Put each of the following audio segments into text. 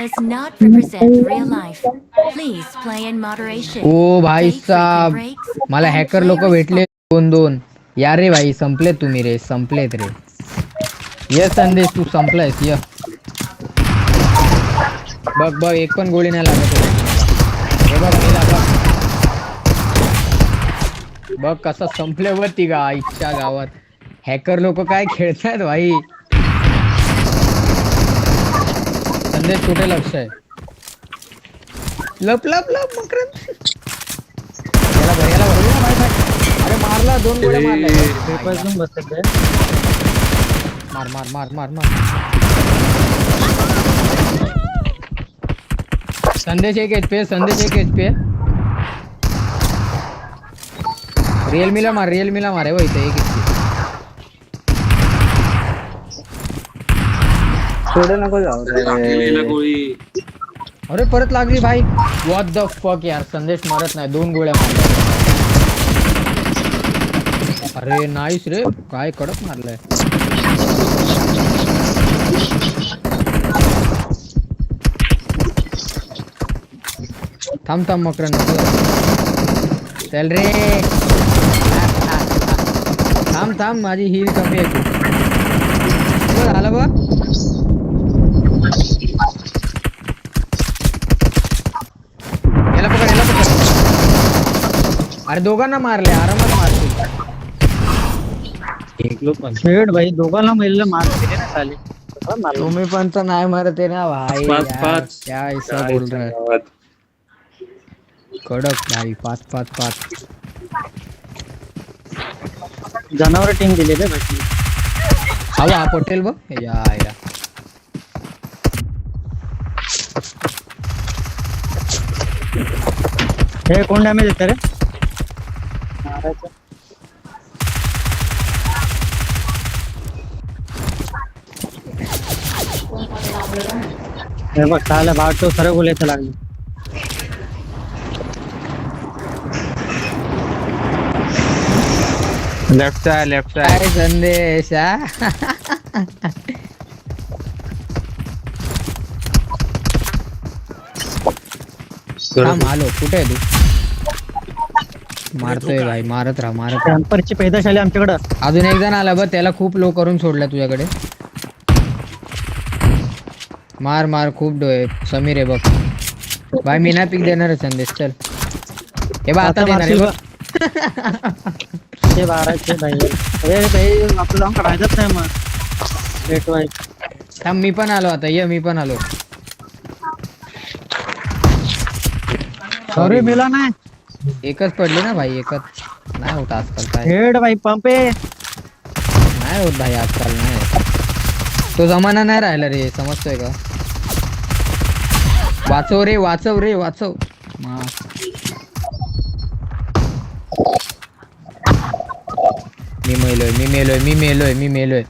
does not represent real life. Please play in moderation. ओ भाई Take frequent साहब, breaks मला and hacker play लोक भेटले responsibly. दोन दोन. या रे भाई, संपलेत तुम्ही रे, संपलेत रे. ये संदेश, तू संपलायस. ये बघ बघ, एक पण गोळी नाही लागत आहे मला. हे बघ मेला बघ. बघ कसं संपल्यावरती का आईच्या गावात. हॅकर लोक काय खेळतायत भाई. संदेश कुठे लक्ष आहे. लप लप लप मकरंद. याला भर, याला भर. अरे मारला, दोन गोळ्या मारल्या. मार मार मार मार मार. संदेश एक HP, संदेश एक HP. रिअलमीला मार, रिअलमीला मार. आहे इथे एक HP. थोडं नको जाऊ रे. अरे परत लागली भाई. व्हॉट द फक यार, संदेश मरत नाही, दोन गोळ्या मारल्या. अरे नाईस रे, काय कडक मारलाय. थांब थांब मकरन, चल रे. थांब थांब, माझी हील कमी आहे. झालं बघ. याला पकड, याला पकड. अरे दोघांना मारले, आरामात मारतील. शेड भाई, दोघांना महिला मार दिले ना साले. तुम्ही पण तर नाही मारते ना भाई. यार, क्या ऐसा बोल रहा है. कडक भाई, 5-5-5. जनावर टीम दिले रे भाई. हवा पटेल बघ. या या हे कोण डॅमेज येतं रे. मारायचं. हे बघ साला भाट तो सरळ बोलायचं लागलं. लेफ्ट आहे, लेफ्ट आहे. काय संदेश. थांब आलो. कुठे आहे तू. मारतोय भाई, मारत राहा, मारत राहा. कॅम्परची पैदाश आली आमच्याकडं. अजून एक जण आला बघ, त्याला खूप लो करून सोडला तुझ्याकडे. मार मार, खूप डोळे. समीर आहे बघ भाई, मी नाही पिक देणार आहे संदेश. चल हे बघ, आता देणार आहे बघ. ते बाराचे भाई. अरे भाई आपलं जाऊन काढायचंच नाही मग. लेट वाईट. थांब, मी पण आलो आता. ये, मी पण आलो. सॉरी मिला नाही. एकच पडली ना भाई, एकच. नाही होत आजकाल काय. हेड भाई पंप आहे. नाही होत भाई आजकाल, नाही. तो जमाना नाही राहिला रे, समजतोय का. वाचव रे, वाचव रे, वाचव. मी मेलोय, मी मेलोय, मी मेलोय, मी मेलोय.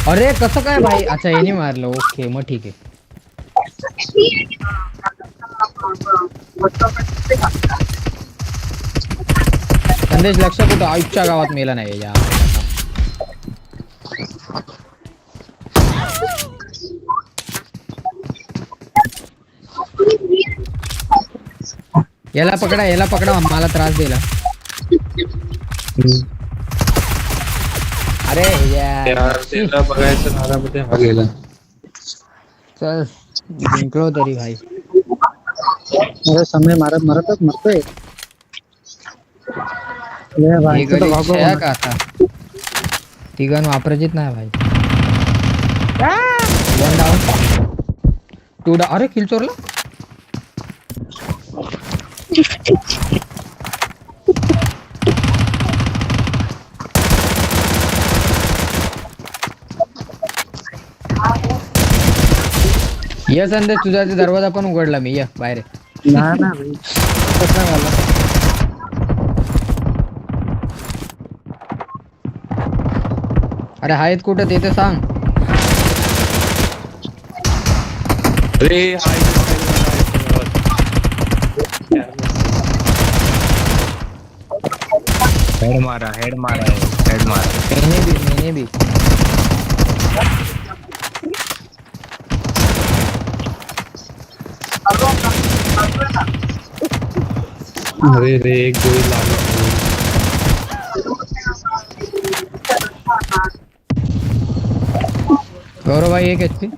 अरे कसं काय भाई. अच्छा, याने मारलं. ओके, मग ठीक आहे. संदेश लक्ष कुठं. आयुष्या गावात मेला नाही या. याला पकडा, याला पकडा, मला त्रास दिला. अरे यार, बघायचं नारामध्ये हा गेला. चल जिंकलो तरी भाई. अरे समय मारत मारतच मरतोय. हे गली छया का आता. तिघांना वापरायचीच नाही भाई. 1 डाऊन 2 डाऊन. अरे किल चोरला. ये संदेश, तुझा दरवाजा पण उघडला मी. ये बाहेर. ना ना भाई, कसं झालं. अरे आहेत कुठं ते तर सांग. अरे हेड मारा, हेड मारा, हेड मारा. मैंने भी अरे रे एक गोळी लागला. गौरव भाई एक HP.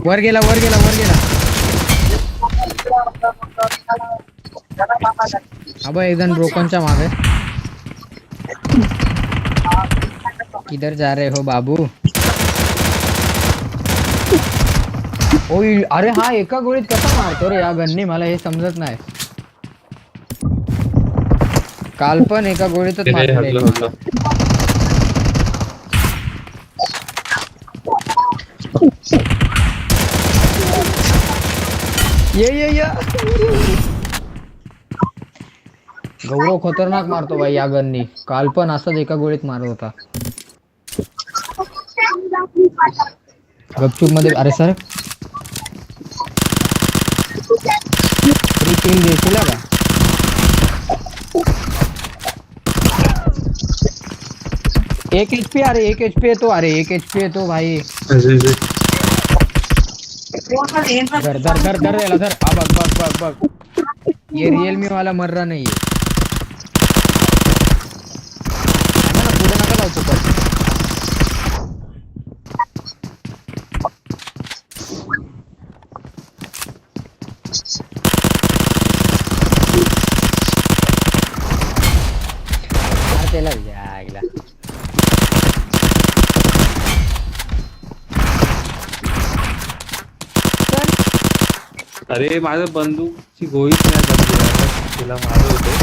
वर गेला वर गेला वर गेला. अब एक जण ब्रोकनच्या मागे. किधर जा रहे हो बाबू? ओय अरे हा एका गोळीत कसा मारतो रे या गन्नी, मला हे समजत नाही. काल पण एका गोळीतच मारले. ये गौरव खतरनाक मारतो भाई या गन्नी. काल पण असंच एका गोळीत मारत होता. गपचूप मध्ये. अरे सर फ्री किल देशील का? एक HP. अरे एक HP येतो. अरे एक HP येतो भाई. धर धर धर धर याला धर. हा बघ बघ बघ बघ. ये रियलमी वाला मर रहा नहीं है. पुढे नका लावतो पण. त्याला जायला. अरे माझ्या बंदूकची गोळीच नाही बदली. तिला मारत होते.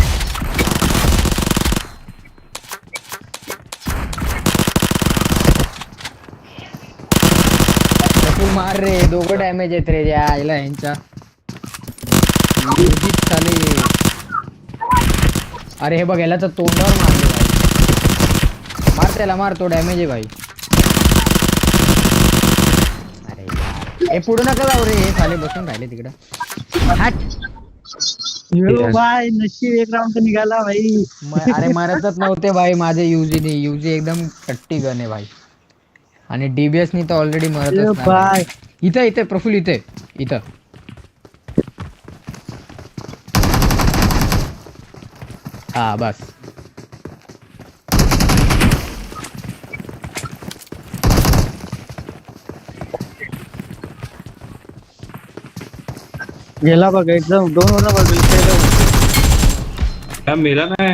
तू मार रे. दोघं डॅमेज आहेत रे यायला यांच्या. चालेल. अरे हे बघ याला तर तोंडावर मारले भाई. मार त्याला मार. तो डॅमेज आहे भाई. अरे यार हे पुढे नका जाऊ रे. हे खाली बसून राहिले तिकडं. भाई नशीब एक राऊंड निघाला भाई. अरे मरतच नव्हते भाई माझे युजी एकदम कट्टी गन आहे भाई. आणि DBS नी तर ऑलरेडी मरतच नाही. इथे इथे प्रफुल इथे इथं. हा बस. गेला बघ एकदम 2 होता बघ. काय मेला नाही.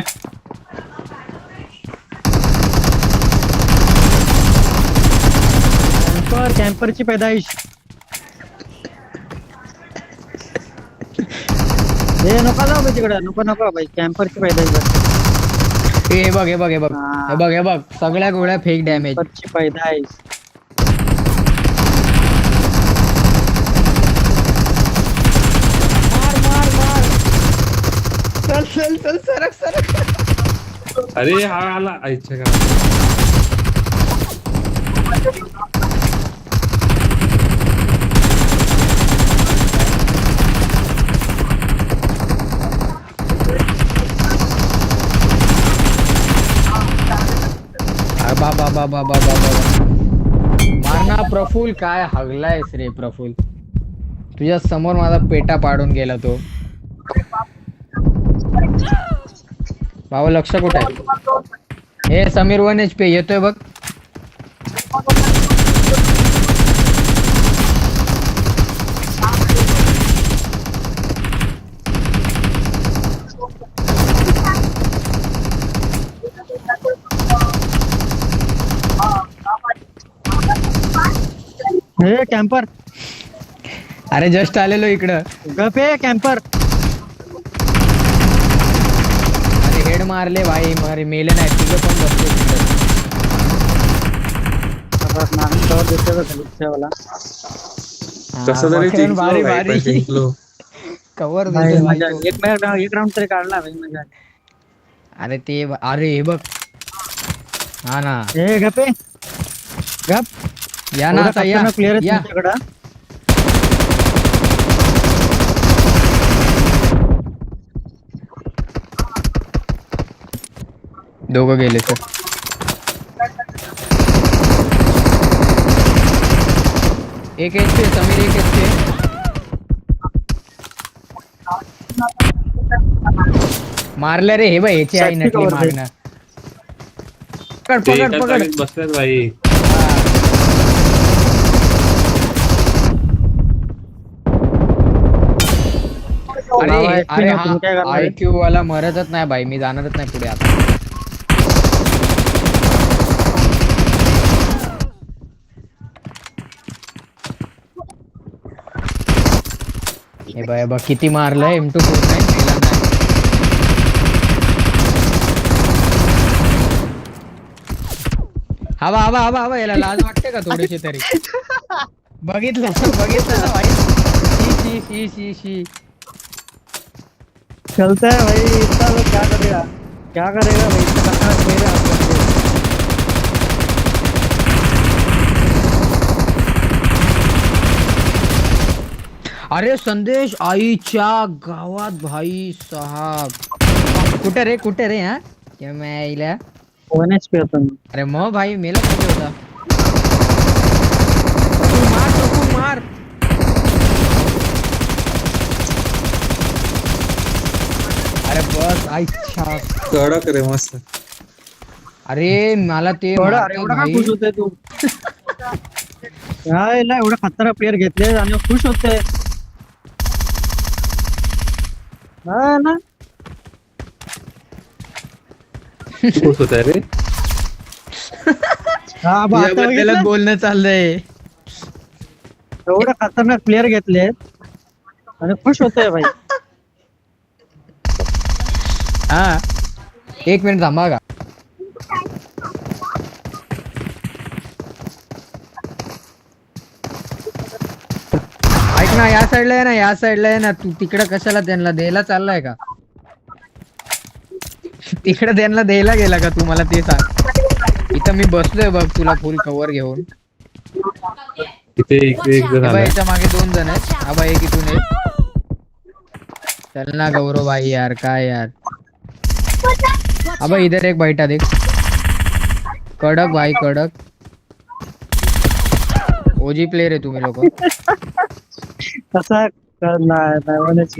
कॅम्परची पैदाइश. हे नको जाऊ भाई तिकडे. नको भाई. कॅम्परची पैदाइश. हे बघ हे बघ हे बघ हे बघ हे बघ. सगळ्या गोळ्या फेक डॅमेज. कॅम्परची पैदाइश. चल चल चल सरक सरक. अरे हा आला आईच्या गावात. बाबा बाबा बाबा बाबा. मारना प्रफुल. काय हगलायस रे प्रफुल. तुझ्या समोर माझा पेटा पाडून गेला तो. बाबा लक्ष कुठे आहे? हे समीर 1 HP येतोय बघ. हे कॅम्पर. अरे जस्ट आलेलो इकडं. गपे कॅम्पर. अरे हेड मारले भाई. मारे मेले नाही. तुझं पण बसले कसं तरी जिंकलो भारी भाई, पण भारी जिंकलो. कव्हर एक राऊंड तरी काढला भाई मजा. अरे ते अरे हे बघ. हा ना. हे गपे गप. या ना आता या. क्लिअर आहे या. तुमच्याकडं. दोघं गेले सर. एक HP समीर. एक HP मारलं रे हे बघ याची आई Safety नटली cover दे. मागणं. पकड ते पकड एकाच पकड जागेत बसलेत भाई. अरे लावा अरे FP तुम्ही काय हा करणार आहे? IQ वाला मरतच नाही भाई, मी जाणारच नाही पुढे आता. हे बघ किती मारलंय M249 मेला नाही. हवा हवा हवा हवा याला लाज वाटते का थोडीशी तरी. बघितलं बघितलं ना भाई. शी शी शी शी. चलता है भाई, इतना लोग क्या करेगा भाई, इतना खतरनाक प्लेयर है आपका। अरे संदेश आईच्या गावात भाई साहब. कुठे रे हा क्या मैं आईला. 1 HP होता मी. अरे मग भाई मेला कुठे होता. तू मार. अरे बस आईच्या. कडक रे मस्त. अरे मला ते एवढा मारतात एवढा का भाई. खुश होते तू? यायला एवढा खतरनाक प्लेयर घेतले आणि खुश होते. हा ना. खुश होत आहे रे. हा बा, आता तुझ्याबद्दलच बघितलं? बोलणं चाललंय. एवढा खतरनाक प्लेयर घेतले आणि खुश होतोय भाई. हा 1 मिनिट थांबा का. ऐक ना या साईडला आहे ना तू तिकडं कशाला त्यांना द्यायला चाललाय का. तिकडे त्यांना द्यायला गेला का तू मला ते सांग. इथं मी बसलोय बघ तुला फुल कव्हर घेऊन. इथे इकडे एक जण हे बघ, आलाय. याच्या मागे 2 जण आहेत. हा बाई एक इथून आहे. चल ना गौरव भाई यार काय यार. Watch अबे out! इधर एक बैठा देख. कडक भाई कडक. ओजी प्लेयर आहे तुम्ही लोक. कसा नाही 1 HP.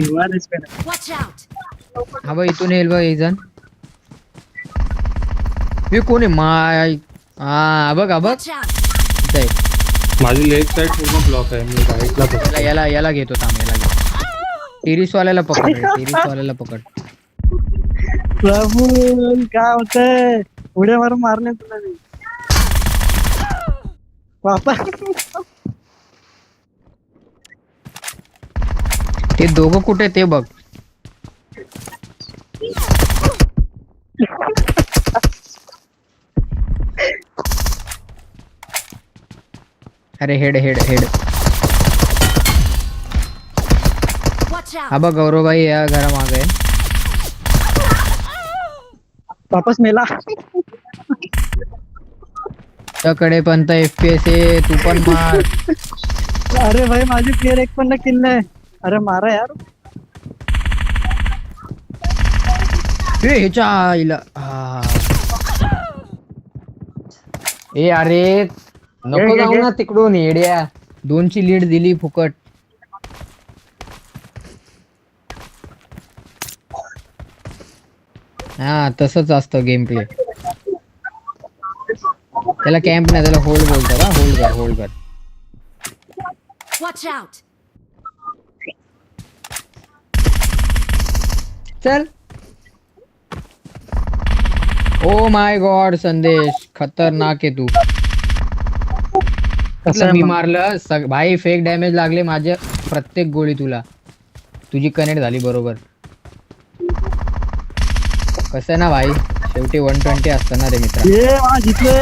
Watch out! हा बघ इथून येईल बघ एक जण. हे कोण आहे माय. हा बघ Watch out! इथं आहे. माझी लेफ्ट साइड पूर्ण ब्लॉक आहे. मी राईटला बसलो. याला घेतो थांब याला घेतो. टेरिस वाल्याला पकड. प्रभू काय होतंय, उड्या मारून मारले तुला मी. बापा ते दोघं कुठे ते बघ. अरे हेड. Watch out! हा बघ गौरव भाई या घरा मागे आहे. वापस मेला. त्याकडे पण तर FPS आहे तू पण मार. अरे भाई माझी प्लेयर एक पण किल नाही. अरे मारा यार. ह्याच्या आईला. हा. ए अरे नको जाऊ ना तिकडून येड्या. 2ची लीड दिली फुकट. हा तसंच असतं गेम प्ले. त्याला कॅम्प नाही त्याला होल्ड बोलतात. हा होल्ड कर. Watch out! चल. ओ माय गॉड संदेश खतरनाक आहे तू. कसं मी मारलं भाई फेक डॅमेज लागले माझ्या प्रत्येक गोळी तुला. तुझी कनेक्ट झाली बरोबर. कसं ना भाई शेवटी 120 असतं ना रे मित्र. ये जितलोय.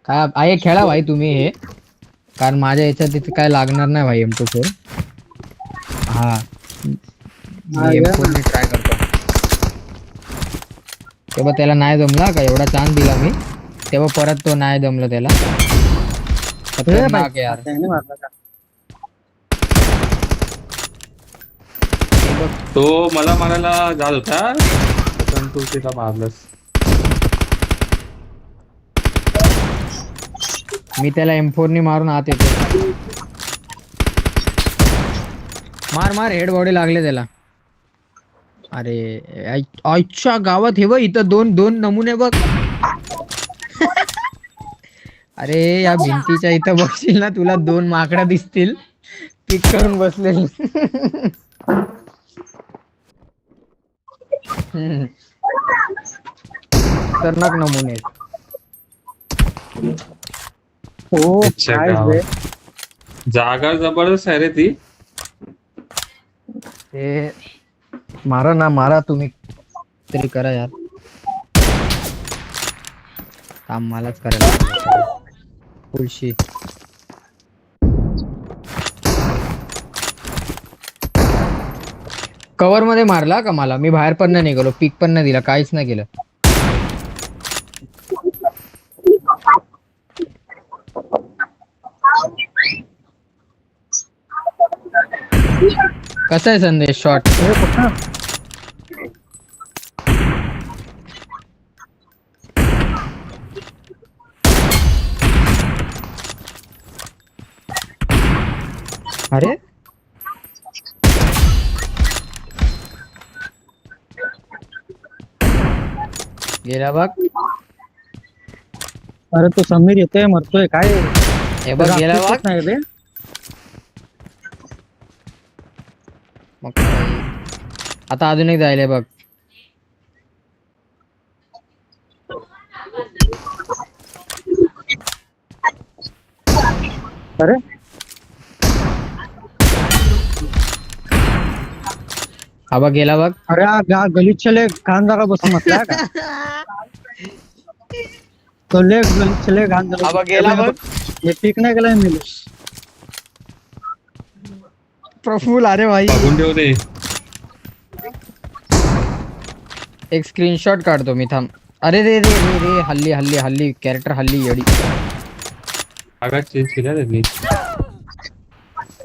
काय आहे खेळा भाई तुम्ही हे. कारण माझ्या याच्यात तिथे काय लागणार नाही भाई M24. हा मी M4 ने ट्राय करतो. तेव्हा त्याला नाही जमला का एवढा चान्स दिला मी. तेव्हा परत तो नाही जमला त्याला. खतरनाक यार. त्याने मारला का? तो मला मारायला जात होता पण तू तिला मारलंस. मी त्याला M4 नी मारून आत येतो. मार मार, हेड बॉडी लागले त्याला. अरे आजच्या गावात हे बघ, इथं दोन दोन नमुने बघ. अरे या भिंतीच्या इथं बसशील ना, तुला 2 माकडा दिसतील पिक करून बसलेली. खतरनाक नमुने आहेत. हो अच्छा, काय गावात. रे. जागा जबरदस्त आहे रे ती. ते मारा ना, मारा तुम्ही तरी करा यार. काम मलाच करायला पुलशी. कव्हर मध्ये मारला का मला? मी बाहेर पण नाही निघालो, पीक पण नाही दिला, काहीच नाही केलं. कसा आहे संदेश शॉट? हे कुठं? अरे गेला बघ. अरे तो समीर येतोय मरतोय काय. हे बघ गेला बघ. नाही रे. मग काय? आता अजून एक जायला बघ. अरे हा बघ गेला बघ. अरे गलीतले घाण जागा बसून म्हटलं का. तो ले गलीतले घाण हा बघ गेला बघ. हे पीक नाही गेलाय मी. प्रफुल अरे भाई, बघून ठेव दे. एक स्क्रीनशॉट काढतो मी, थांब. अरे रे रे रे रे, हल्ली हल्ली हल्ली कॅरेक्टर हल्ली येडी. जागा चेंज केल्या त्यांनी.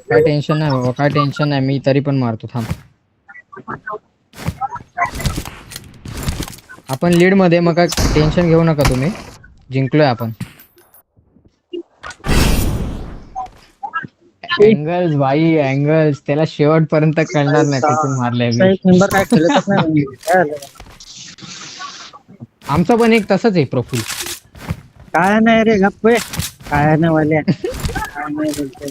काय टेन्शन नाही बाबा, काय टेन्शन नाही, मी तरी पण मारतो, थांब. आपण लीड मध्ये, मग काय टेन्शन घेऊ नका तुम्ही, जिंकलोय आपण. अँगल्स भाई, अँगल्स त्याला शेवटपर्यंत कळणार नाही कुठून मारलंय मी. एक नंबर काय खेळतच नाही. काय झालं? आमचा पण एक तसंच आहे प्रफुल. काय नाही रे गप्प आहे. काय नाही वाले. काय नाही बोलते.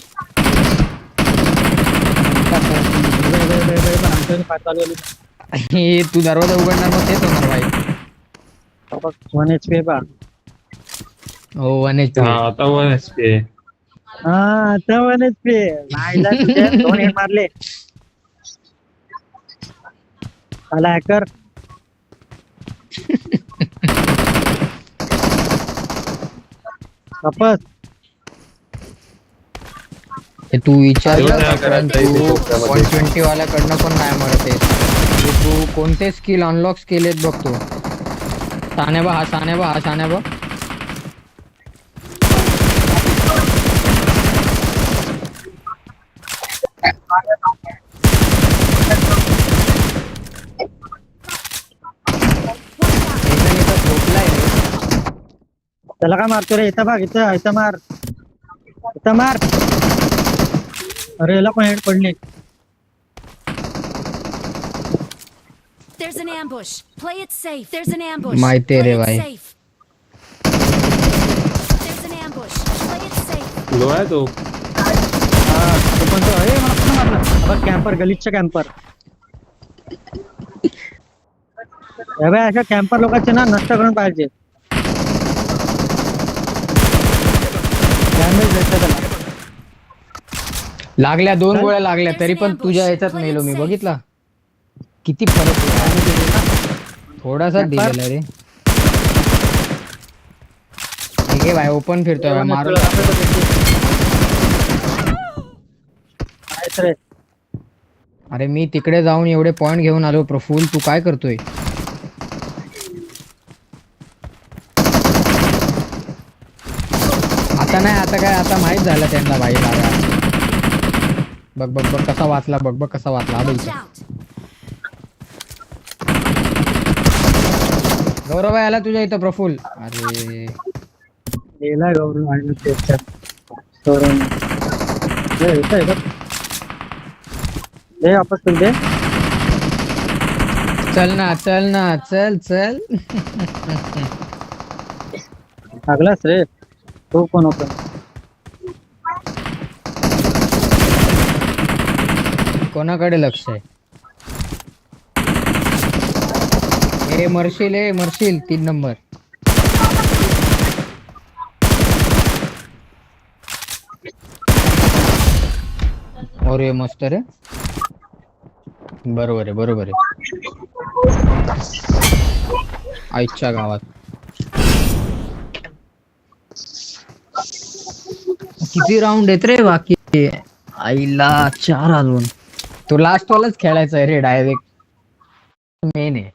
आमच्याकडे पाच चालवली. हे तू दरवाजा उघडणार मग तेच होणार भाई. 1 HP बा. हो 1 HP. हा आता 1 HP आहे. हा आता 1 HP. नाहीला तुझे 2 हेड मारले. आला हॅकर. वापस. हे तू विचार एवढं कर, कारण करायचं आहे तू ते 120 वाल्याकडनं पण नाही मरत आहे. तू कोणते स्किल अनलॉक्स केलेत बघ तू. सान्याबा हा, सान्याबा हा, सान्याबा. त्याला काय मारतो रे. इथं बघ, इथं मार. इथं मार. अरे याला पण हेड पडले. There's an ambush. Play it safe. There's an ambush. माहिती आहे रे Play it भाई. safe. There's an ambush. Play it safe. Low आहे तो. हा तो पण तो. अरे मला पण मारलं. बघ कॅम्पर, गलीच्या कॅम्पर. अशा कॅम्पर लोकांचे ना नष्ट करून पाहिजे. डॅमेज भेटतं त्याला. लागल्या 2 गोळ्या लागल्या तरी पण तुझ्या ह्याच्यात मेलो मी, बघितला किती फरक आहे. थोडासा दिलेला रे. ठीक आहे भाई, ओपन फिरतोय मारून. रे अरे मी तिकडे जाऊन एवढे पॉइंट घेऊन आलो प्रफुल, तू काय करतोय? आता नाही, आता काय, आता माहित झालं त्यांना भाई लागा. बघ बघ बघ कसा वाचला, बघ बघ कसा वाचला. Watch out. गौरव आला तुझ्या इथं प्रफुल. अरे गेला गौरव आणि त्याच्यात करून दे वापस तुला दे. चल ना चल चल. लागलास रे तो कोण होता. कोणाकडे लक्ष आहे. ए मरशील 3 नंबर. अरे मस्त रे. बरोबर आहे. आईच्या गावात किती राऊंड येत रे बाकी. आईला 4 अजून. तो लास्ट वालाच खेळायचा आहे रे डायरेक्ट. मेन आहे.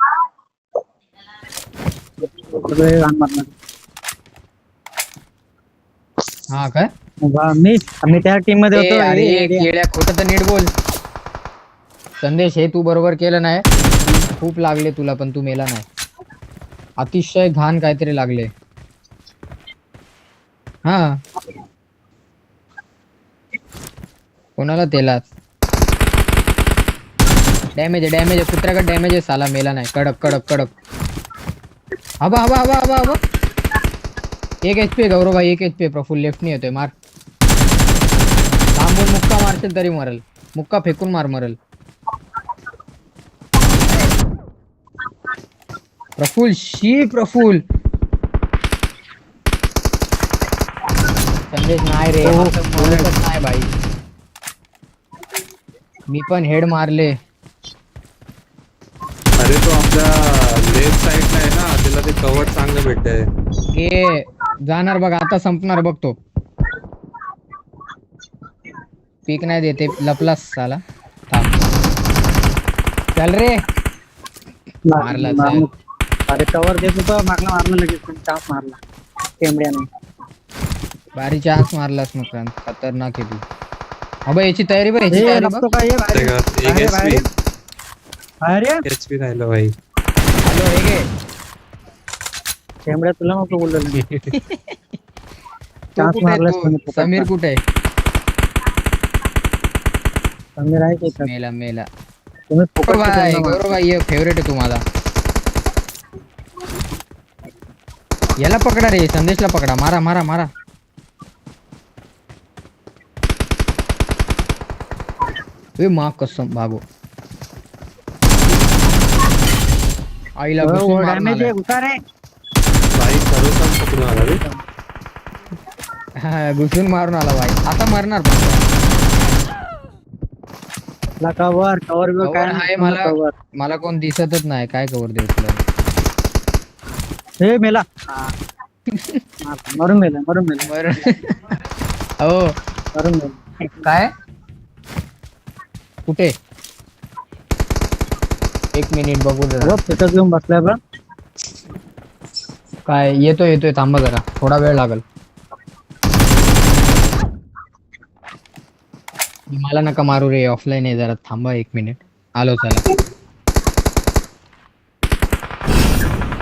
हा काय आम्ही त्या टीम मध्ये होतो. अरे येड्या खोटं तर नीट बोल. संदेश हे तू बरोबर केलं नाही. खूप लागले तुला पण तू मेला नाही. अतिशय घाण काहीतरी लागले. हा कोणाला तेलात डॅमेज आहे कुत्र्याकडे डॅमेज आहे. साला मेला नाही. कडक हवा 1 HP गौरव भाई 1 HP. प्रफुल्ल लेफ्ट नाही येतोय. मार लांबून मुक्का मारशील तरी मरल. मुक्का फेकून मरल. प्रफुल्ल संदेश नाही रे. बोलतच नाही भाई. मी पण हेड मारले. अरे तो आपल्या लेफ्ट साइडला आहे ना, त्याला ते कव्हर चांगलं भेटतंय. हे जाणार बघ आता. संपणार बघ तो. पीक नाही देते. लपलास साला. थांब. चल रे. मारला चल. अरे कवर देत होतो. मारला लगेच चाप मारला टेंबड्याने. बारी चान्स मारलास मग. खतरनाक आहे तू. अबे याची तयारी बघ. एक HP राहिलं भाई. हॅलो हे घे. टेंबड्या तुला नको बोललो. तू कुठे आहे तू? समीर कुठे आहे? समीर आहे की मेला. तुम्ही गौरव भाई फेवरेट आहे तू माझा. याला पकडा रे. संदेशला पकडा. मारा. माँ कसम भागो. आईला घुसून मारून आलाय. भाई खरोखर पकडून आला रे. हा घुसून मारून आला भाई. आता मरणार पण. कवर कवर आहे मला कोण दिसतच नाही. काय कवर देऊ तुला. हे मेला. मरून मेला. हो मरून मेला. काय कुठे. 1 मिनिट बघू जरा. तिथं घेऊन बसलाय बघ. काय येतोय थांबा जरा. थोडा वेळ लागल. मला नका मारू रे. ऑफलाईन आहे जरा. थांबा 1 मिनिट. आलो चला.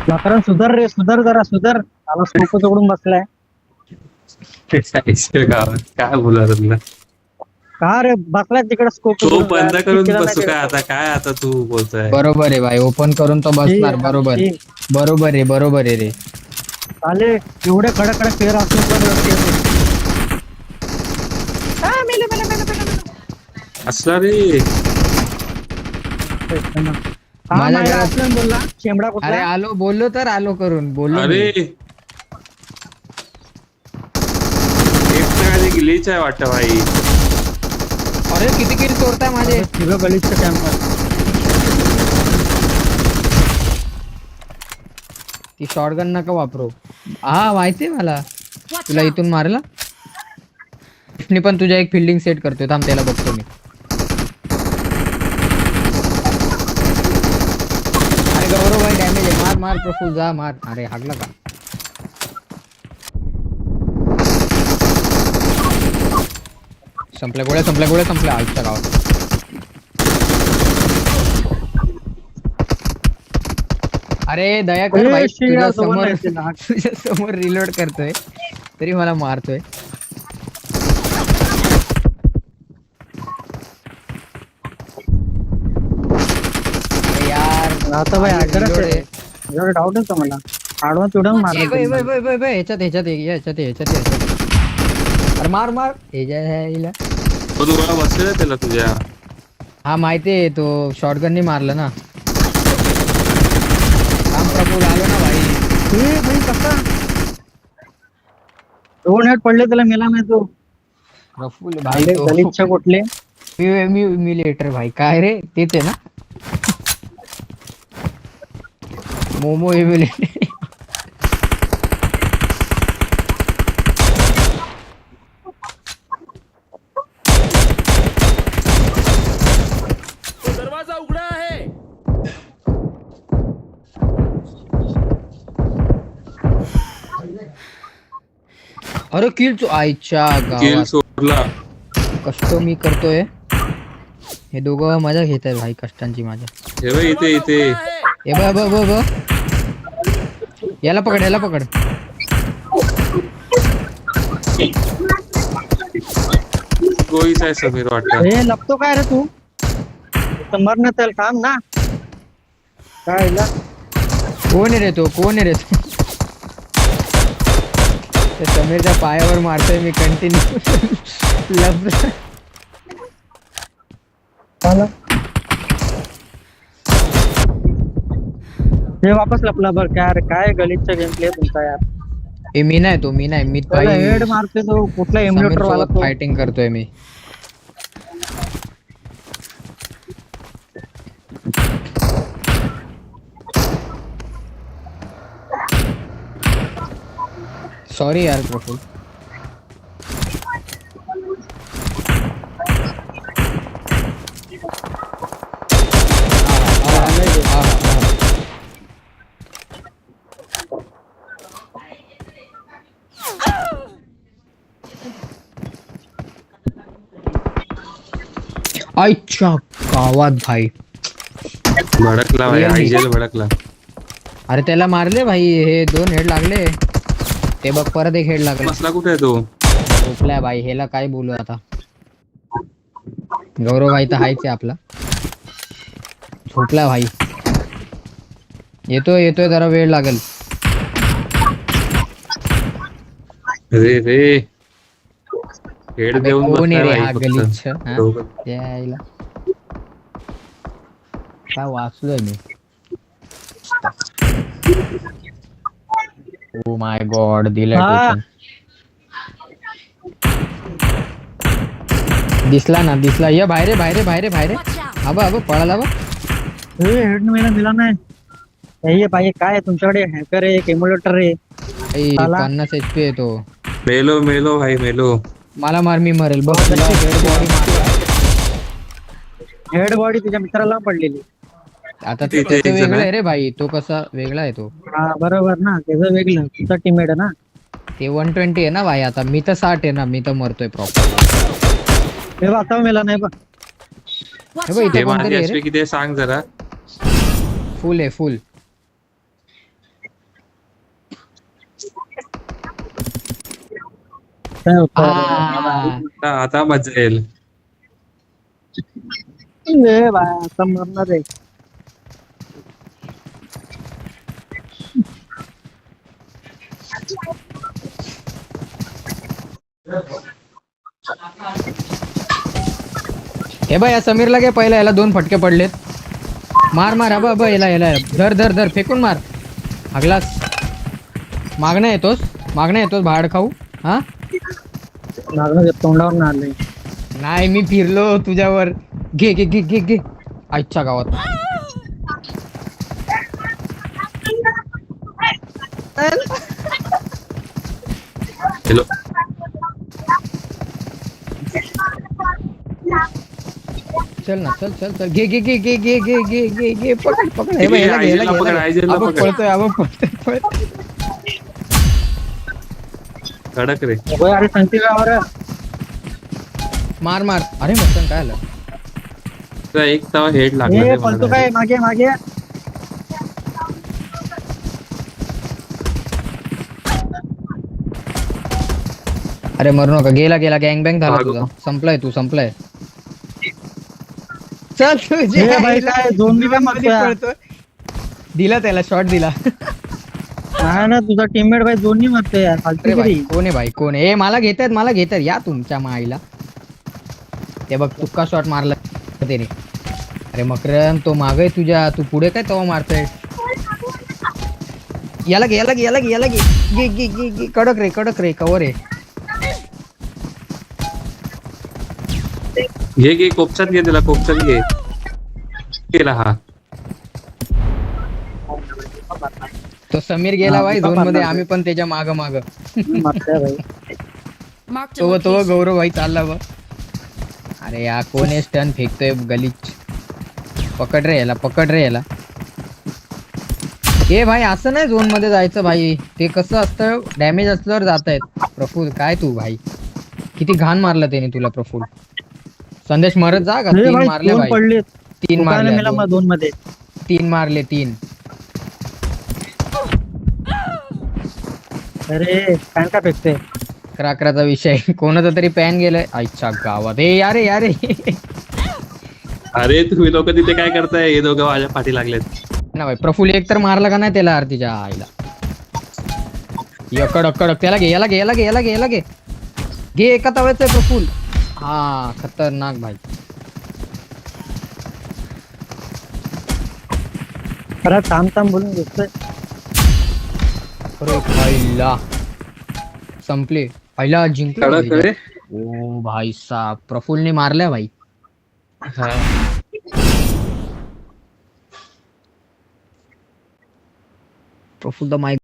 लकरन सुधर रे. सुधर. आला स्कोप उघडून बसलाय. काय बोला तुला. का रे बसलाय तिकडे स्कोप. तो बंद करून बसू काय आता. काय आता तू बोलतोय. बरोबर आहे भाई. ओपन करून तो बसणार. बरोबर आहे रे. आले एवढे कडक प्लेयर असून असला रे. माझ्या घरात बोलला चेंबडा कुठला. अरे आलो बोललो तर आलो करून बोललो. अरे ग्लिच आहे वाटतं भाई. अरे किती किल तोडताय माझे. गलीचं कॅम्पर. ती शॉटगन नका वापरू. हा माहितीये मला. तुला इथून मारला. मी पण तुझ्या एक फिल्डिंग सेट करतोय. थांब त्याला बघतो मी. अरे गौरव भाई डॅमेज आहे. मार प्रफुल जा मार. अरे हागला का. संपल्या गोळ्या. आईच्या गावात. अरे दया कर भाई. तुझ्या समोर रिलोड करतोय. तरी मला मारतोय. अरे यार आता भाई आगरच आहे एवढं डाऊट होतं मला. आडवं तुडवून ए, बे, बे, मारलं. बे, बे, बे, ह्याच्यात. अरे मार ह्याला. तो तुम्हाला बसलेला त्याला तुझ्या. हा माहितीये तो शॉटगननी मारलं ना. राम प्रभू आलो ना भाई. ए भाई कसा 2 हेड पडले त्याला मेला नाही तो. प्रफुल भाई तो गलिच्छ कुठले मी लेटर भाई काय रे तेच आहे ना. मोमो एम्युलेटर. अरे किल आईच्या किल गावात सोडला. कष्ट मी करतोय. हे दोघं मजा घेत आहेत भाई कष्टांची माझ्या. हे बघ इथे ए बघ याला पकड. गोळीच आहे समीर वाटतं. हे लपतो काय रे तू तर मरण त्याला काम ना काय ला? कोण आहे रे तो त्या समीरच्या पायावर मारतोय मी कंटिन्यू. आला. हे वापस लपला बर काय गलिच्छ गेम प्ले तुमचा यार. ए मी नाही मी हेड मारते तो कुठला एम्युलेटर वाला तो. फायटिंग करतोय मी. सॉरी यार प्रफुल. आईच्या गावात भाई भडकला भाई. Really? आयजेल भडकला. अरे त्याला मारले भाई हे 2 हेड लागले. ते बघ परत 1 हेड लागला. बसला कुठे आहे तो. झोपलाय भाई. ह्याला काय बोलू आता. गौरव भाई तर हायच आहे आपला. झोपलाय भाई. येतोय जरा वेळ लागेल. रे हेड अबे देऊन कोण आहे बसलाय रे भाई हा फक्त. गलिच्छ हा? दोघं. यायला काय वाचलोय मी. ओ माय गॉड दिलंय हा. टोचन. दिसला ये बाहेर Watch out! अब पळाला बघ. हे हेड मिला नाही. हे पाहिजे काय तुमच्याकडे हॅकर आहे एक एम्युलेटर आहे. ए, साला. 50 HP आहे तो. मेलो भाई मेलो. मला मार मी मरेल बघ. तुला dead body मारला. हेड बॉडी तुझ्या मित्राला पडलेली. आता तिथे तो एक जण वेगळा आहे. आहे रे भाई. तो कसा वेगळा आहे तो. हा बरोबर ना त्याचं वेगळं तुझा टीममेट आहे ना. ते 120 आहे ना भाई. आता मी तर 60 आहे ना. मी तर मरतोय प्रॉपर. हे बघ आता मेला नाही बघ. Watch हे बघ इथे हे out! कोणतरी माझी आहे HP रे. किती आहे सांग जरा. फुल आहे फुल. काय होतं आता मजा येईल. हे बा आता मरणार आहे. हे बघ या समीरला घे पहिला. याला 2 फटके पडलेत. मार अब याला धर फेकून मार. हगलास. मागणं येतोस भाड खाऊ. हा मागणं तोंडावर ना आलंय. नाही मी फिरलो तुझ्यावर. घे आजच्या गावात. हॅलो. चल ना चल घे पकड. हे बघ आयजेलला पकड, आयजेलला अब पकड. पळतोय. कडक रे. होय अरे सांगते गावावर मार अरे मस्तन काय आलं. तुला एक तवा हेड लागला हे रे पळतो मला. काय मागे अरे मरू नका, गेला गेला, गँग बँग झाला भागो. तुझा, संपलाय तू, संपलाय. चल तुझे हे भाई काय दोन मी काय मारतोय? दिला त्याला शॉट दिला. हा ना, तुझा टीममेट भाई दोन्ही मारतोय यार, अरे फालतू भाई किती. कोण आहे भाई, कोण आहे? ए मला घेतात, मला घेतात, या तुमच्या माईला. ते बघ तुक्का शॉट मारला त्याने. अरे मकरन तो माग आहे तुझ्या, तू पुढे काय तवा मारतोय? याला घे, याला घे, याला घे, याला घे, घे घे घे घे. कडक रे कवर आहे. घे कोपच्यात घे, त्याला कोपच्यात घे. केला हा. तो समीर गेला हा, भाई तुका झोन मध्ये, मारणार आम्ही पण त्याच्या माग मारतोय भाई. Marked a तो location. गौरव भाई चालला बघ. अरे या कोण आहे स्टन फेकतोय गलीच. पकड रे याला, पकड रे याला. ए भाई असं नाही झोन मध्ये जायचं भाई, ते कसं असतं डॅमेज असल्यावर जात आहेत. प्रफुल काय तू भाई, किती घाण मारलं त्याने तुला प्रफुल. संदेश मरत जा का, हे 3 भाई मारले दोन भाई, पडले. 3 मारले, मेला मग दोन मध्ये. 3 मारले 3. अरे पॅन का फेकते. अकराचा विषय. कोणाचा तरी पॅन गेलाय आईच्या गावात. ए यारे यारे. अरे तुम्ही लोक तिथे काय करताय? हे दोघं माझ्या पाठी लागलेत. ना भाई प्रफुल एक तर मारला का नाही त्याला आरतीच्या आईला. कडक कडक, त्याला घे, याला घे, याला घे, याला घे, याला घे, घे. एका तव्याचं आहे प्रफुल. हा खतरनाक भाई. अरे थांब थांब बोलून घेतोय. अरे खायला संपले, पहिला जिंकला कडक भाई. रे. ओ भाई साहब, प्रफुलने मारल्या भाई. हा. प्रफुल द माय